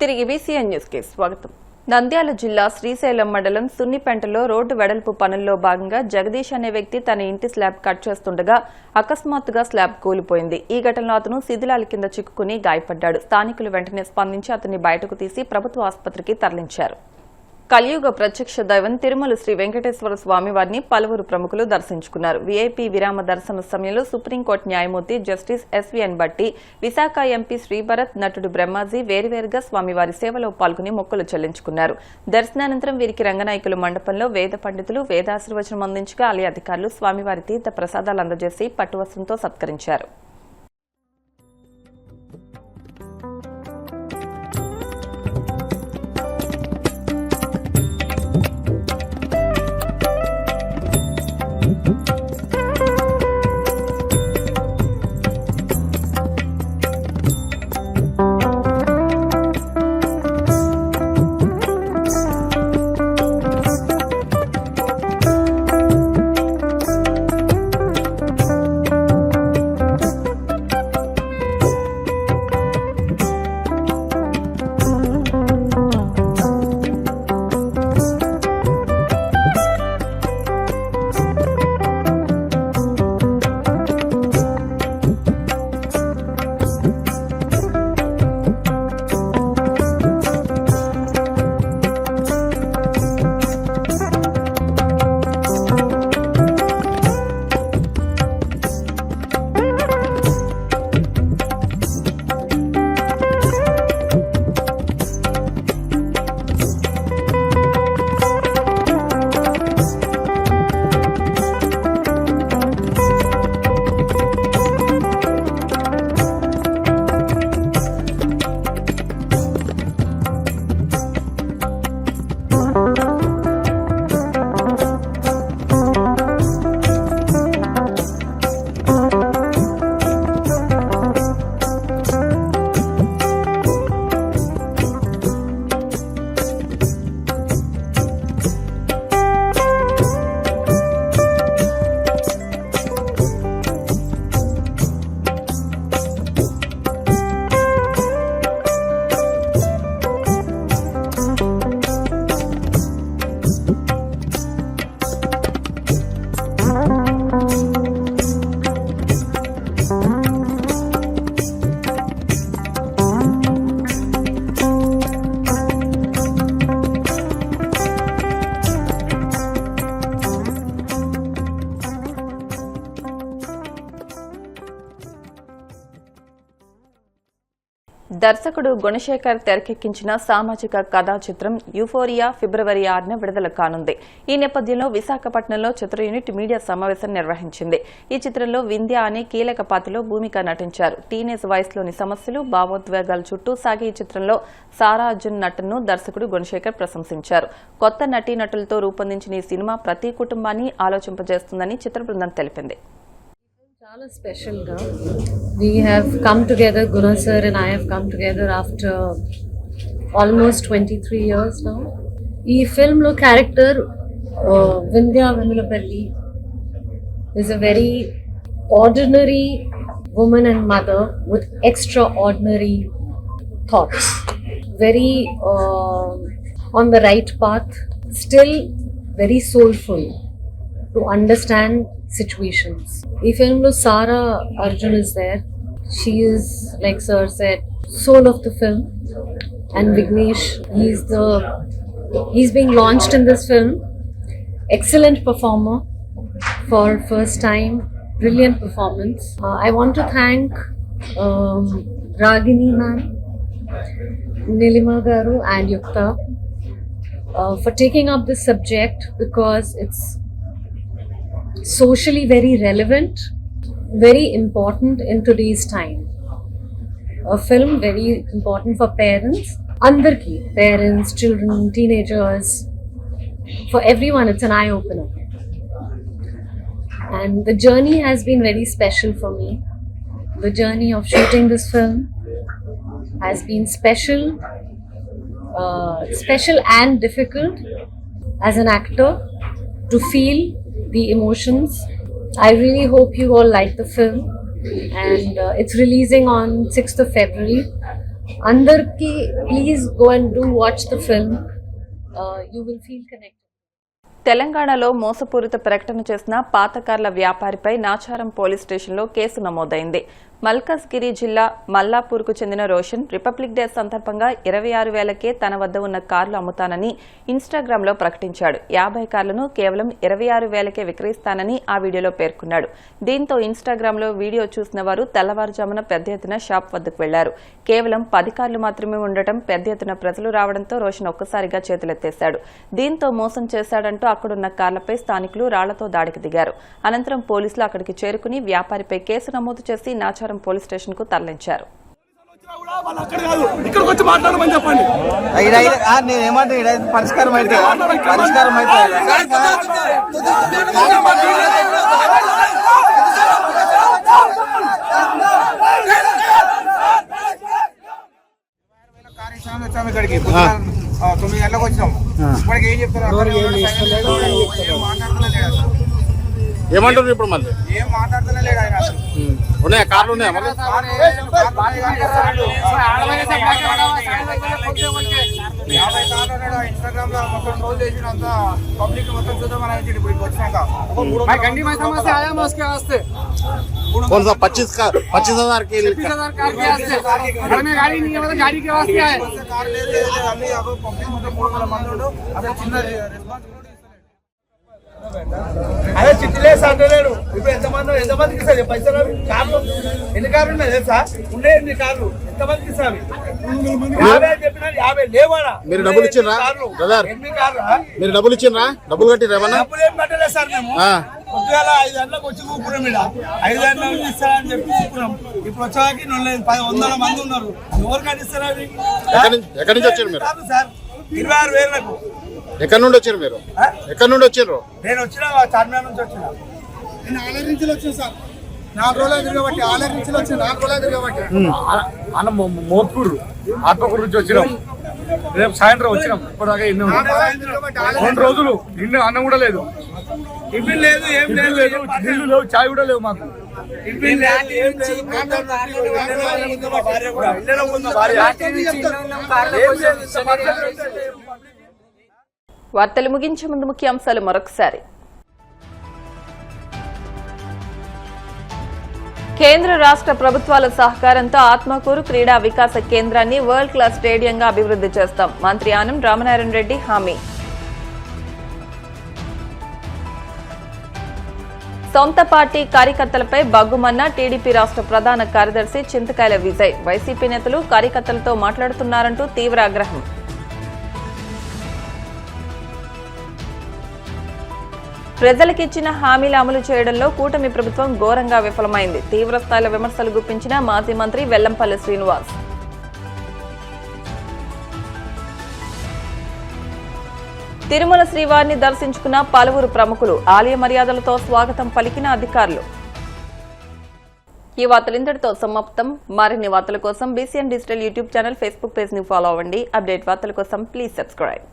తిరిగి BCN news కి స్వాగతం. నంద్యాల జిల్లా శ్రీశైలం మండలం సున్నిపెంటలో రోడ్డు వెడల్పు పనుల్లో భాగంగా జగదీష్ అనే వ్యక్తి తన ఇంటి స్లాబ్ కట్ చేస్తుండగా అకస్మాత్తుగా స్లాబ్ కూలిపోయింది. ఈ ఘటనలో అతను శిథిలాల కింద చిక్కుకుని గాయపడ్డాడు. స్థానికులు వెంటనే స్పందించి అతన్ని బయటకు తీసి ప్రభుత్వ ఆసుపత్రికి తరలించారు. కలియుగ ప్రత్యక్ష దైవం తిరుమల శ్రీ వెంకటేశ్వర స్వామి వారిని పలువురు ప్రముఖులు దర్శించుకున్నారు. వీఐపీ విరామ దర్శన సమయంలో సుప్రీంకోర్టు న్యాయమూర్తి జస్టిస్ ఎస్వీఎన్ బట్టి, విశాఖ ఎంపీ శ్రీభరత్, నటుడు బ్రహ్మాజీ వేరువేరుగా స్వామివారి సేవలో పాల్గొని మొక్కులు చెల్లించుకున్నారు. దర్శనానంతరం వీరికి రంగనాయకుల మండపంలో వేద పండితులు వేదాశీర్వచనం అందించగా ఆలయ అధికారులు స్వామివారి తీర్థ ప్రసాదాలు అందజేసి పట్టువస్త్రంతో సత్కరించారు. దర్శకుడు గుణశేఖర్ తెరకెక్కించిన సామాజిక కథా చిత్రం యూఫోరియా ఫిబ్రవరి 6న విడుదల కానుంది. ఈ నేపథ్యంలో విశాఖపట్నంలో చిత్ర యూనిట్ మీడియా సమావేశం నిర్వహించింది. ఈ చిత్రంలో వింధ్య అనే కీలక పాత్రలో భూమిక నటించారు. టీనేజ్ వయసులోని సమస్యలు, భావోద్వేగాల చుట్టూ సాగే ఈ చిత్రంలో సారా అర్జున్ నటనను దర్శకుడు గుణశేఖర్ ప్రశంసించారు. కొత్త నటీనటులతో రూపొందించిన ఈ సినిమా ప్రతి కుటుంబాన్ని ఆలోచింపజేస్తుందని చిత్ర బృందం తెలిపింది. చాలా స్పెషల్గా we have come together, Guna sir and I have come together after almost 23 years now. ఈ ఫిల్మ్లో character Vindhya Vemulapalli is a very ordinary woman and mother with extraordinary thoughts. Very on the right path, still very soulful to understand situations. ఈ ఫిల్మ్లో సారా Arjun is there. She is, like sir said, soul of the film. And Vignesh, he's being launched in this film. Excellent performer for first time, brilliant performance. I want to thank Ragini ma'am, Nilima garu and Yukta for taking up this subject because it's socially very relevant, very important in today's time. A film very important for parents, andarki, parents, children, teenagers, for everyone. It's an eye opener, and the journey has been very special for me. The journey of shooting this film has been special and difficult as an actor to feel the emotions. I really hope you all like the film, and it's releasing on 6th of February Andarki, please go and do watch the film. You will feel connected. తెలంగాణలో మోసపూరిత ప్రకటన చేసిన పాతకార్ల వ్యాపారిపై Nacharam police స్టేషన్లో case నమోదైంది. మల్కాజ్గిరి జిల్లా మల్లాపూర్కు చెందిన Roshan republic day సందర్భంగా 26,000కే తన వద్ద ఉన్న కార్లు అమ్ముతానని ఇన్స్టాగ్రామ్లో ప్రకటించాడు. 50 కార్లను కేవలం 26,000కే విక్రయిస్తానని ఆ వీడియోలో పేర్కొన్నాడు. దీంతో ఇన్స్టాగ్రామ్లో వీడియో చూసిన వారు తెల్లవారుజామున పెద్ద ఎత్తున షాప్ వద్దకు వెళ్లారు. కేవలం 10 కార్లు మాత్రమే ఉండటం పెద్ద ఎత్తున ప్రజలు రావడంతో రోషన్ ఒక్కసారిగా చేతులెత్తేశాడు. దీంతో మోసం చేశాడంటూ అక్కడున్న కార్లపై స్థానికులు రాళ్లతో దాడికి దిగారు. అనంతరం పోలీసులు అక్కడికి చేరుకుని వ్యాపారిపై కేసు నమోదు చేసి నాచారం పోలీస్ స్టేషన్ కు తరలించారు. పరిష్కారం అయితే ఇక్కడికి 9 గంటలకు వచ్చినాం. ఇప్పటికి ఏం చెప్తారు? ఏమంటారు ఇప్పుడు? మళ్ళీ ఏం మాట్లాడుతూనే లేడు ఆయన. ఉన్నాయా కార్లు? ఉన్నాయా మళ్ళీ? 50 కార్లు ఉన్నాడు. ఇన్స్టాగ్రామ్ లో మొత్తం రోజు చేసినంత పబ్లిక్ మొత్తం చూద్దామని అయితే ఇప్పుడు వచ్చినాక कौन सा 25,000 के लिए? అదే చిట్టిలే అంటలేడు. ఇప్పుడు ఎంతమందికి ఇస్తారు పైసలు? కార్లు ఎన్ని కార్లు ఉన్నాయి తెలుసా? ఉండే 8 కార్లు ఎంతమందికి ఇస్తారు? 50 చెప్పినా 50 లేవాడా? మీరు డబ్బులు ఇచ్చిండ్రా బ్రదర్? 8 కార్లు మీరు డబ్బులు ఇచ్చిండ్రా? డబ్బులు కట్టిరా ఏమన్నా? డబ్బులు ఏం కట్టలేదు సార్. మేము పొద్దుగాల 5 గంటలకు వచ్చి కూపురం మీద 5 గంటల నుంచి ఇస్తారని చెప్పి కూపురం. ఇప్పుడు వచ్చాకి 100 మంది ఉన్నారు. ఎవరు కట్టిస్తారు అవి? ఎక్కడి నుంచి వచ్చారు మీరు? సార్ 26,000లకు. ఎక్కడి నుండి వచ్చారు మీరు? ఎక్కడి నుండి వచ్చారు? నేను వచ్చిన చార్మినార్ నుంచి వచ్చిన. నేను ఆలయ నుంచి వచ్చాను సార్. 4 రోజులు తిరగబట్టి ఆలయ నుంచి వచ్చిన. 4 రోజులు తిరగబట్టి అన్న మోత్కూరు ఆత్మకూరు నుంచి వచ్చినాం. రేపు సాయంత్రం వచ్చినాం. ఇప్పటిదాకా 2 రోజులు ఇన్ని అన్నం కూడా లేదు, టిఫిన్ లేదు, ఏం లేదు, నీళ్లు లేవు, చాయ్ కూడా లేవు మాకు. టిఫిన్ లేదు, ఏం లేదు. వార్తలు ముగించే ముందు ముఖ్యాంశాలు మరొకసారి. కేంద్ర రాష్ట్ర ప్రభుత్వాల సహకారంతో ఆత్మకూరు క్రీడా వికాస కేంద్రాన్ని వరల్డ్ క్లాస్ స్టేడియంగా అభివృద్ధి చేస్తాం. మంత్రి ఆనం రామనారాయణ రెడ్డి హామీ. సొంత పార్టీ కార్యకర్తలపై బగ్గుమన్న టీడీపీ రాష్ట్ర ప్రధాన కార్యదర్శి చింతకాయల విజయ్. వైసీపీ నేతలు కార్యకర్తలతో మాట్లాడుతున్నారంటూ తీవ్ర ఆగ్రహం. ప్రజలకిచ్చిన హామీలు అమలు చేయడంలో కూటమి ప్రభుత్వం ఘోరంగా విఫలమైంది. తీవ్రస్థాయిలో విమర్శలు గుప్పించిన మాజీ మంత్రి వెల్లంపల్లి శ్రీనివాస్. తిరుమల శ్రీవారిని దర్శించుకున్న పలువురు ప్రముఖులు. ఆలయ మర్యాదలతో స్వాగతం పలికిన అధికారులు. ఈ వార్తలు ఇంతటితో సమాప్తం. మరిన్ని వార్తల కోసం BCN digital YouTube channel, Facebook page ని ఫాలో అవ్వండి. అప్డేట్ వార్తల కోసం ప్లీజ్ సబ్స్క్రైబ్.